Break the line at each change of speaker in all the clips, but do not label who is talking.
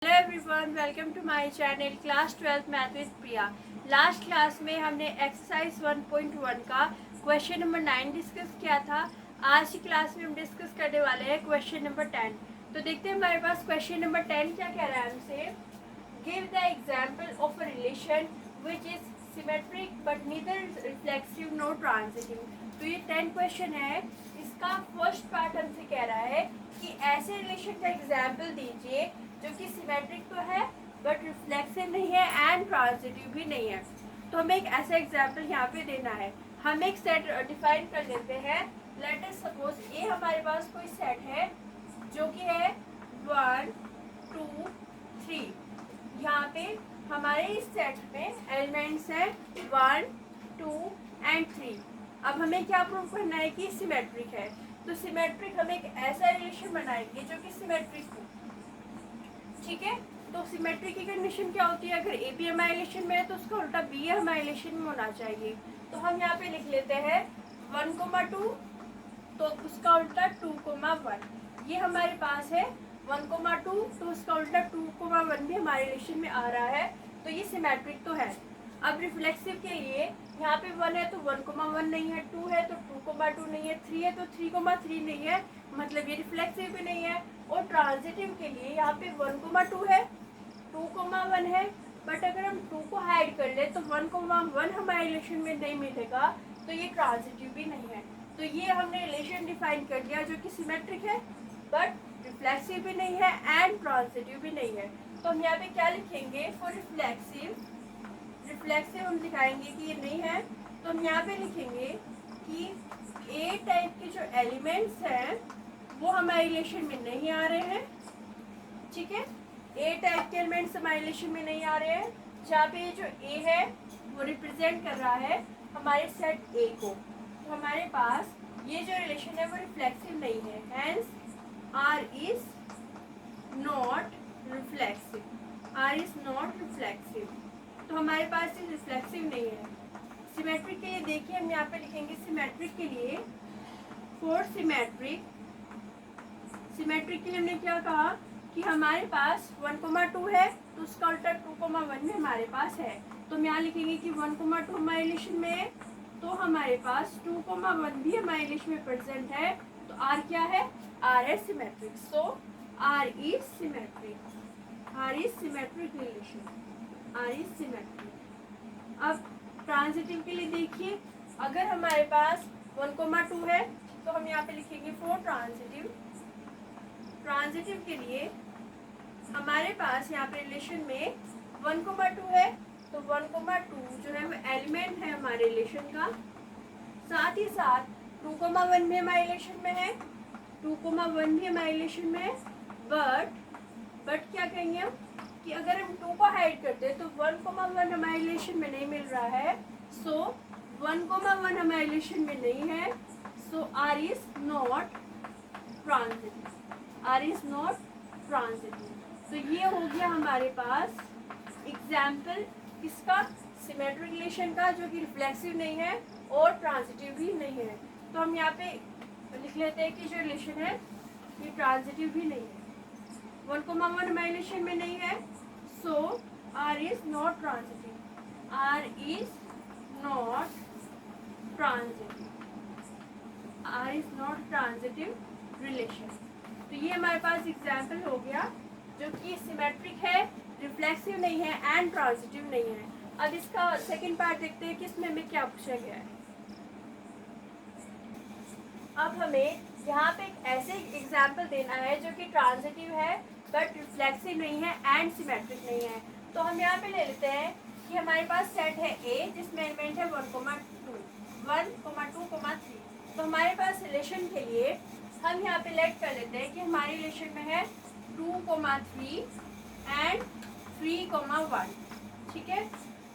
Hello everyone, welcome to my channel class 12 math with Priya. Last class में हमने exercise 1.1 का question number 9 discuss किया था। आज की क्लास में हम डिस्कस करने वाले हैं क्वेश्चन नंबर 10। तो देखते हैं हमारे पास क्वेश्चन नंबर 10 क्या कह रहा है हमसे। Give the example of a relation which is symmetric but neither reflexive no transitive. तो ये 10 क्वेश्चन है। इसका फर्स्ट पार्ट हमसे कह रहा है कि ऐसे रिलेशन का एग्जाम्पल दीजिए जो कि सिमेट्रिक तो है बट रिफ्लेक्सिव नहीं है एंड ट्रांजिटिव भी नहीं है। तो हमें एक ऐसा एग्जाम्पल यहाँ पे देना है। हम एक सेट डिफाइन कर लेते हैं। लेट अस सपोज ये हमारे पास कोई सेट है जो कि है 1 2 3। यहाँ पे हमारे इस सेट में एलिमेंट्स हैं 1 2 एंड 3। अब हमें क्या प्रूव करना है कि सिमेट्रिक है। तो सिमेट्रिक हम एक ऐसा रिलेशन बनाएंगे जो कि सिमेट्रिक हो। ठीक है, तो सिमेट्री की कंडीशन क्या होती है? अगर ए बी एमाइलेशन में है तो उसका उल्टा बी एमाइलेशन में होना चाहिए। तो हम यहाँ पे लिख लेते हैं 1,2 तो उसका उल्टा 2,1। ये हमारे पास है 1,2 तो उसका उल्टा 2,1 भी हमारे रिलेशन में आ रहा है। तो ये सिमेट्रिक तो है। अब रिफ्लेक्सिव के लिए यहाँ पे 1 है तो 1,1 नहीं है, 2 है तो 2,2 नहीं है, 3 है तो 3,3 नहीं है, मतलब ये रिफ्लेक्सिव भी नहीं है। और ट्रांजिटिव के लिए यहाँ पे 1,2 है, 2,1 है, बट अगर हम 2 को हाइड कर ले तो 1,1 हमारे रिलेशन में नहीं मिलेगा, तो ये ट्रांजिटिव भी नहीं है। तो ये हमने रिलेशन डिफाइन कर दिया जो कि सिमेट्रिक है बट रिफ्लेक्सिव भी नहीं है एंड ट्रांजिटिव भी नहीं है। तो हम यहाँ पे क्या लिखेंगे फॉर रिफ्लेक्सिव। रिफ्लेक्सिव हम दिखाएंगे कि ये नहीं है, तो हम यहाँ पे लिखेंगे कि ए टाइप के जो एलिमेंट्स हैं वो हमारे रिलेशन में नहीं आ रहे हैं। ठीक है, ए टाइप के एलिमेंट्स हमारे रिलेशन में नहीं आ रहे हैं। जहाँ पे जो ए है वो रिप्रेजेंट कर रहा है हमारे सेट ए को। तो हमारे पास ये जो रिलेशन है वो रिफ्लेक्सिव नहीं है, hence R is not reflexive. R is not reflexive, तो हमारे पास ये रिफ्लेक्सिव नहीं है। सिमेट्रिक के लिए देखिए हम यहाँ पे लिखेंगे सिमेट्रिक के लिए फॉर सिमेट्रिक। सिमेट्रिक के लिए हमने क्या कहा कि हमारे पास 1,2 है तो उसका उल्टा 2,1 में हमारे पास है। तो हम यहाँ लिखेंगे कि 1,2 हमारे रिलेशन में है तो हमारे पास 2,1 भी हमारे रिलेशन में प्रेजेंट है। तो आर क्या है? आर है symmetric. So R is symmetric. R is symmetric relation. R is symmetric. अब ट्रांजिटिव के लिए देखिए, अगर हमारे पास 1,2 है तो हम यहाँ पे लिखेंगे फॉर ट्रांजिटिव। ट्रांजिटिव के लिए हमारे पास यहाँ पे रिलेशन में 1,2 है तो 1,2 जो है वो एलिमेंट है हमारे रिलेशन का। साथ ही साथ 2,1 भी हमारे रिलेशन में है, 2,1 भी हमारे रिलेशन में है। बट क्या कहेंगे हम कि अगर हम 2 को हाइड करते हैं तो 1,1 हमारे रिलेशन में नहीं मिल रहा है। सो 1,1 हमारे रिलेशन में नहीं है। So R is not transitive. R is not transitive. तो ये हो गया हमारे पास एग्जाम्पल किसका? सिमेट्रिक रिलेशन का, जो कि रिफ्लेक्सिव नहीं है और ट्रांजिटिव भी नहीं है। तो हम यहाँ पे लिख लेते हैं कि जो रिलेशन है ये ट्रांजिटिव भी नहीं है। 1,1 हमारे रिलेशन में नहीं है, so R is not transitive. R is not transitive. R is not transitive relation. तो ये हमारे पास एग्जाम्पल हो गया जो कि सिमेट्रिक है, रिफ्लेक्सिव नहीं है एंड ट्रांजिटिव नहीं है। अब इसका सेकंड पार्ट देखते हैं कि इसमें हमें क्या पूछा गया है। अब हमें यहाँ पे एक ऐसे एग्जाम्पल देना है जो कि ट्रांजिटिव है बट रिफ्लेक्सिव नहीं है एंड सिमेट्रिक नहीं है। तो हम यहाँ पे ले लेते हैं कि हमारे पास सेट है ए जिसमें एलिमेंट है 1,2, 3। तो हमारे पास रिलेशन के लिए हम यहाँ पे लेट कर लेते हैं कि हमारे रिलेशन में है 2,3 एंड 3,1। ठीक है,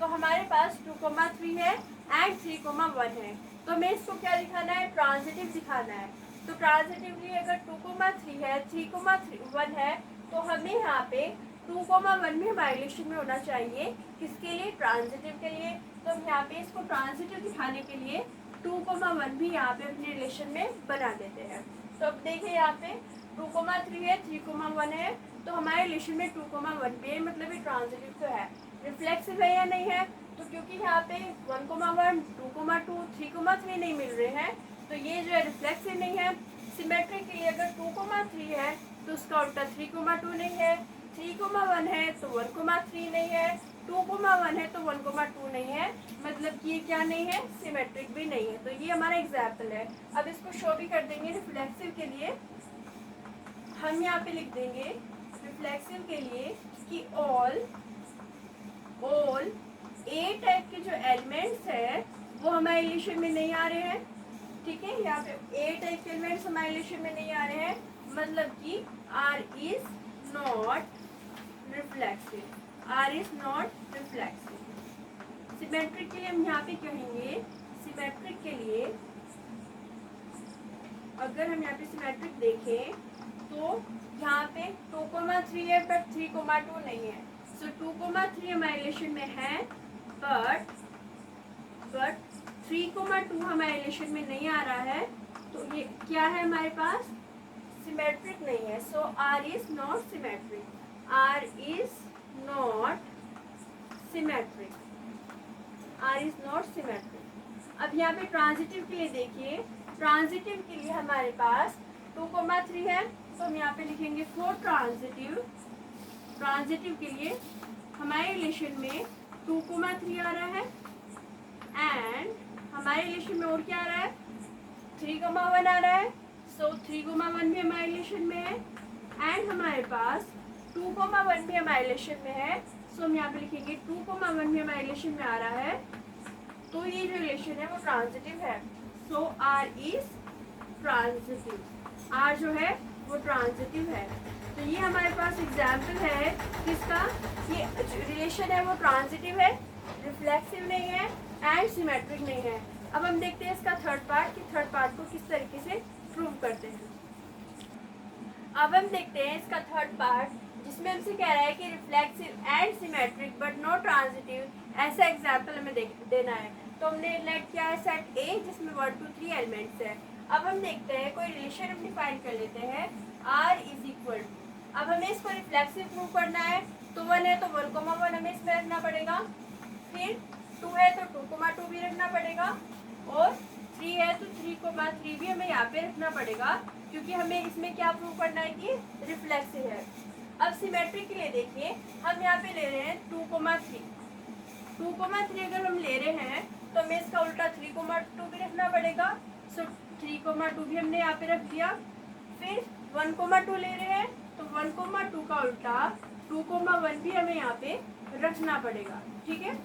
तो हमारे पास 2,3 है एंड 3,1 है। तो हमें इसको क्या दिखाना है? ट्रांजिटिव दिखाना है। तो ट्रांजिटिवली अगर 2,3 है, 3,1 है तो हमें यहाँ पे 2,1 भी हमारे रिलेशन में होना चाहिए। किसके लिए? ट्रांजिटिव के लिए। तो हम यहाँ पे इसको ट्रांजिटिव दिखाने के लिए 2,1 भी यहाँ पे अपने रिलेशन में बना देते हैं। तो अब देखिए यहाँ पे 2,3 है, 3,1 है, तो हमारे रिलेशन में 2,1 पे मतलब ये ट्रांजिटिव तो है। रिफ्लेक्सिव है या नहीं है, तो क्योंकि यहाँ पे 1,1, 2,2, 3,3 नहीं मिल रहे हैं, तो ये जो है रिफ्लेक्सिव नहीं है। सिमेट्रिक के लिए अगर 2,3 है तो उसका उल्टा 3,2 नहीं है, 3,1 है तो 1,3 नहीं है, 2,1 है तो 1,2 नहीं है, मतलब कि ये क्या नहीं है, सिमेट्रिक भी नहीं है। तो ये हमारा एग्जाम्पल है। अब इसको शो भी कर देंगे। रिफ्लेक्सिव के लिए हम यहाँ पे लिख देंगे, रिफ्लेक्सिव के लिए कि ऑल ए टाइप के जो एलिमेंट्स है वो हमारे रिलेशन में नहीं आ रहे हैं। ठीक है, यहाँ पे ए टाइप के एलिमेंट्स हमारे रिलेशन में नहीं आ रहे हैं, मतलब कि R is not reflexive. R is not reflexive. Symmetric के लिए हम यहाँ पे कहेंगे, सिमेट्रिक के लिए अगर हम यहाँ पे सिमेट्रिक देखें तो यहाँ पे 2,3 है बट 3,2 नहीं है। सो 2,3 हमारे रिलेशन में है बट 3,2 हमारे रिलेशन में नहीं आ रहा है, तो ये क्या है हमारे पास, सिमेट्रिक नहीं है। So R is not symmetric. R is not symmetric. R is not symmetric. अब यहाँ पे ट्रांजिटिव के लिए देखिए, ट्रांजिटिव के लिए हमारे पास 2,3 है, तो हम यहाँ पे लिखेंगे फॉर ट्रांजिटिव। ट्रांजिटिव के लिए हमारे रिलेशन में 2,3 आ रहा है एंड हमारे रिलेशन में और क्या आ रहा है, 3,1 आ रहा है। सो 3,1 भी हमारे रिलेशन में है एंड हमारे पास 2,1 भी हमारे रिलेशन में है। सो हम यहाँ पे लिखेंगे 2,1 भी हमारे रिलेशन में आ रहा है, तो ये जो रिलेशन है वो ट्रांजिटिव है। So R is transitive. Are जो है वो ट्रांजिटिव है। तो ये हमारे पास एग्जाम्पल है किसका, ये रिलेशन है वो ट्रांजिटिव है, रिफ्लेक्सिव नहीं है एंड सिमेट्रिक नहीं है। अब हम देखते हैं इसका थर्ड पार्ट कि थर्ड पार्ट को किस तरीके से प्रूव करते हैं। अब हम देखते हैं इसका थर्ड पार्ट, जिसमें हमसे कह रहा है कि reflexive and symmetric but not transitive, ऐसा एग्जाम्पल हमें देना है। तो हमने लेट किया है सेट ए जिसमें 1, 2, 3 एलिमेंट्स है। अब हम देखते हैं कोई रिलेशन हम डिफाइन कर लेते हैं, आर इज इक्वल। अब हमें इसको रिफ्लेक्सिव प्रूव करना है, तो 1 है तो 1,1 हमें इसमें रखना पड़ेगा, फिर 2 है तो 2,2 भी रखना पड़ेगा, और 3 है तो 3,3 भी हमें यहाँ पे रखना पड़ेगा, क्योंकि हमें इसमें क्या प्रूव करना है कि रिफ्लेक्सिव है। अब सिमेट्रिक के लिए देखिए, हम यहाँ पे ले रहे हैं 2,3। 2,3 अगर हम ले रहे हैं तो हमें इसका उल्टा 3,2 भी रखना पड़ेगा। सो 3,2 भी हमने यहाँ पे रख दिया। फिर 1,2 ले रहे हैं तो 1,2 का उल्टा 2,1 भी हमें यहाँ पे रखना पड़ेगा। ठीक है,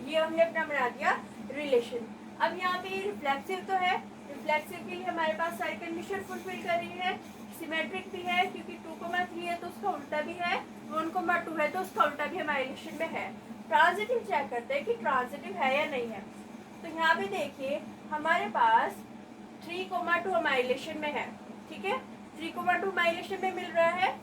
ये हमने अपना बना दिया रिलेशन। अब यहाँ पे रिफ्लेक्सिव तो है, रिफ्लेक्सिव के लिए हमारे पास सारी कंडीशन फुलफिल कर रही है। सिमेट्रिक भी है क्योंकि 2,3 है तो उसका उल्टा भी है, 1,2 है तो उसका उल्टा भी हमारे रिलेशन में है। ट्रांजिटिव चेक करते हैं कि ट्रांजिटिव है या नहीं है। तो यहाँ पे देखिए हमारे पास 3,2 हमारे रिलेशन में है। ठीक है, 3,2 हमारे रिलेशन में मिल रहा है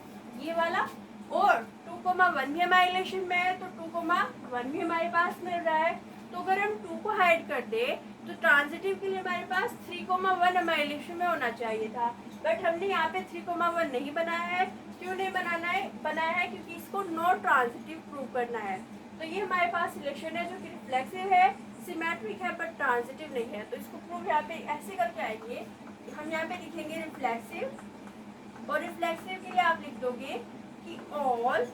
ये वाला, और 2,1 भी हमारे रिलेशन में है तो 2,1 भी हमारे पास मिल रहा है। तो अगर हम 2 को हाइड कर दे तो ट्रांजिटिव के लिए हमारे पास 3,1 हमारे रिलेशन में होना चाहिए था, बट हमने यहाँ पे 3,1 नहीं बनाया है। क्यों नहीं बनाया है क्योंकि इसको नॉट ट्रांजिटिव प्रूव करना है। तो ये हमारे पास रिलेशन है जो कि रिफ्लेक्सिव है, सिमेट्रिक है बट ट्रांजिटिव नहीं है। तो इसको प्रूव यहाँ पे ऐसे करके आएंगे, हम यहाँ पे लिखेंगे रिफ्लेक्सिव, और रिफ्लेक्सिव के लिए आप लिख दोगे कि ऑल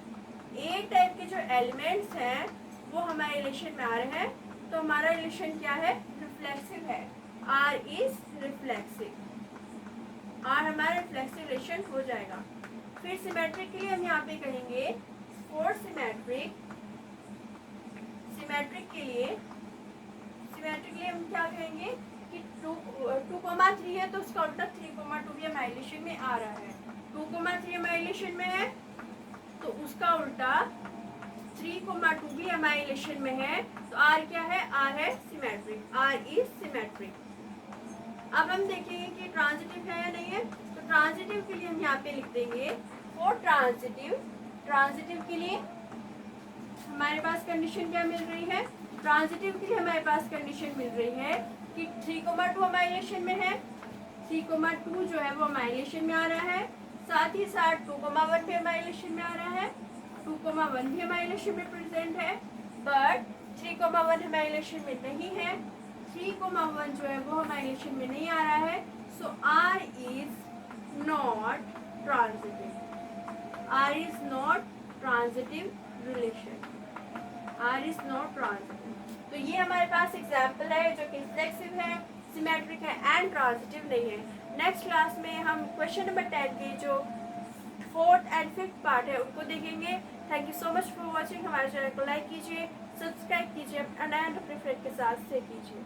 ए टाइप के जो एलिमेंट्स हैं वो हमारे रिलेशन में आ रहे हैं। तो हमारा रिलेशन क्या है, रिफ्लेक्सिव है। R is reflexive. आर हमारा रिफ्लेक्सिव रिलेशन हो जाएगा। फिर सिमेट्रिक के लिए हम यहाँ पे कहेंगे फॉर सिमेट्रिक। सिमेट्रिक के लिए हम क्या कहेंगे कि 2,3 है तो उसका उल्टा 3,2 भी हमारे रिलेशन में आ रहा है। 2,3 हमारे रिलेशन में है तो उसका उल्टा 3,2 भी हमारे रिलेशन में है। तो आर क्या है, आर है सिमेट्रिक। R is symmetric. अब हम देखेंगे कि ट्रांजिटिव है या नहीं है। तो ट्रांजिटिव के लिए हम यहाँ पे लिख देंगे फॉर ट्रांजिटिव। ट्रांजिटिव के लिए हमारे पास कंडीशन क्या मिल रही है, ट्रांजिटिव के लिए हमारे पास कंडीशन मिल रही है कि 3,2 हमारे रिलेशन में है, 3,2 जो है वो माइलेशन में आ रहा है, साथ ही साथ 2,1 भी माइलेशन में आ रहा है, 2,1 भी माइलेशन में प्रेजेंट है, बट 3,1 माइलेशन में नहीं है, 3,1 जो है वो माइलेशन में नहीं आ रहा है। So R is not transitive, R is not transitive relation, R is not transitive. तो ये हमारे पास एग्जाम्पल है जो कि रिफ्लेक्सिव है, सिमेट्रिक है एंड ट्रांजिटिव नहीं है। नेक्स्ट क्लास में हम क्वेश्चन नंबर 10 के जो 4th एंड 5th पार्ट है उनको देखेंगे। Thank you so much for watching. हमारे चैनल को लाइक कीजिए, सब्सक्राइब कीजिए एंड अपने फ्रेंड के साथ शेयर कीजिए।